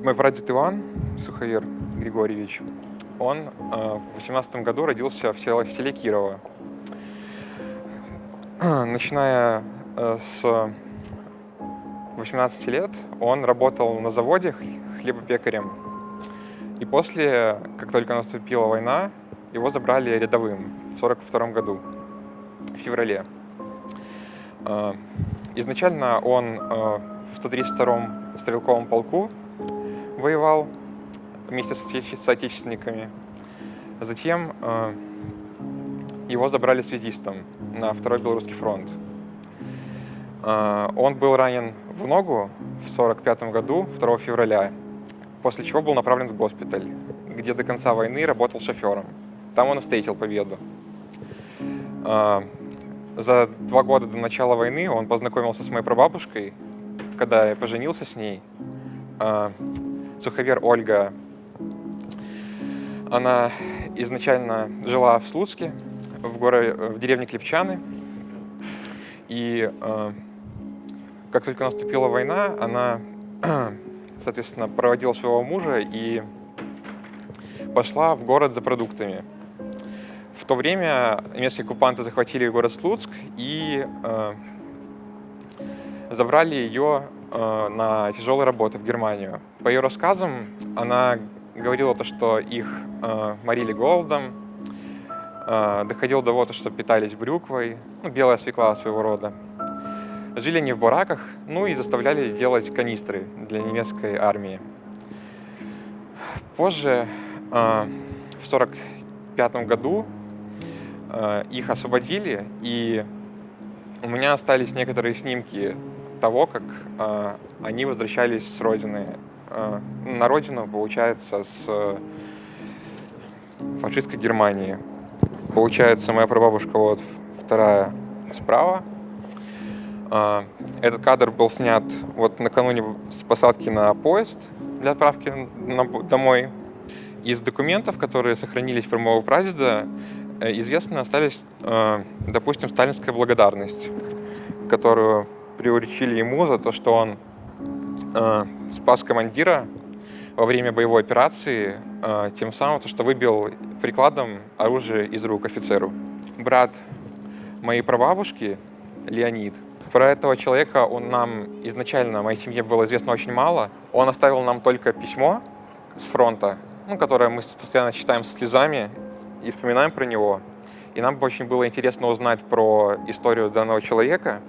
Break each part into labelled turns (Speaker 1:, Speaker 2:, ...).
Speaker 1: Мой прадед Иван Суховер Григорьевич, он в 18 году родился в селе Кирово. Начиная с 18 лет он работал на заводе хлебопекарем. И после, как только наступила война, его забрали рядовым в 1942 году, в феврале. Изначально он в 132-м стрелковом полку воевал вместе с соотечественниками. Затем его забрали связистом на Второй Белорусский фронт. Он был ранен в ногу в 1945 году, 2 февраля, после чего был направлен в госпиталь, где до конца войны работал шофером. Там он встретил победу. За 2 года до начала войны он познакомился с моей прабабушкой, когда я поженился с ней. Суховер Ольга, она изначально жила в Слуцке, в деревне Клепчаны. И как только наступила война, она, соответственно, проводила своего мужа и пошла в город за продуктами. В то время немецкие оккупанты захватили город Слуцк и забрали ее на тяжелые работы в Германию. По ее рассказам, она говорила то, что их морили голодом, доходило до того, что питались брюквой, белая свекла своего рода. Жили они в бараках, и заставляли делать канистры для немецкой армии. Позже, в 1945 году, их освободили, и у меня остались некоторые снимки того, как они возвращались с родины. На родину, получается, с фашистской Германии. Получается, моя прабабушка вот вторая справа. Этот кадр был снят вот накануне с посадки на поезд для отправки домой. Из документов, которые сохранились про моего прадеда, известно остались, допустим, сталинская благодарность, которую приурочили ему за то, что он спас командира во время боевой операции, тем самым, что выбил прикладом оружие из рук офицеру. Брат моей прабабушки, Леонид, про этого человека нам изначально, моей семье, было известно очень мало. Он оставил нам только письмо с фронта, которое мы постоянно читаем со слезами и вспоминаем про него. И нам очень было интересно узнать про историю данного человека.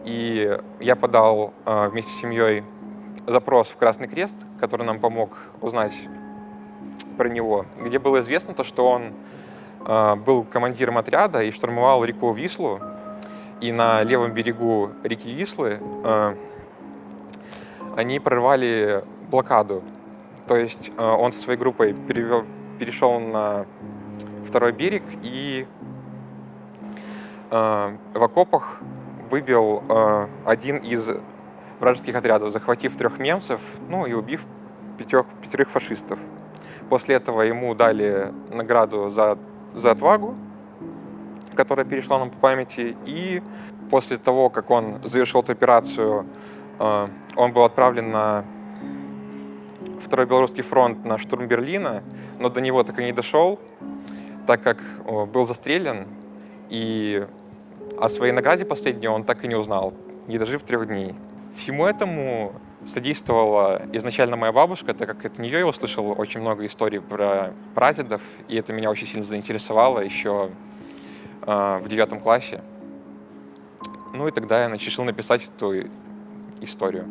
Speaker 1: И я подал вместе с семьей запрос в Красный Крест, который нам помог узнать про него, где было известно то, что он был командиром отряда и штурмовал реку Вислу. И на левом берегу реки Вислы они прорвали блокаду. То есть он со своей группой перешел на второй берег и в окопах выбил один из вражеских отрядов, захватив 3 немцев, и убив 5 фашистов. После этого ему дали награду за отвагу, которая перешла нам по памяти. И после того, как он завершил эту операцию, он был отправлен на Второй Белорусский фронт на штурм Берлина, но до него так и не дошел, так как был застрелен, и о своей награде последней он так и не узнал, не дожив 3 дней. Всему этому содействовала изначально моя бабушка, так как от нее я услышал очень много историй про прадедов, и это меня очень сильно заинтересовало еще в 9 классе. И тогда я решил написать эту историю.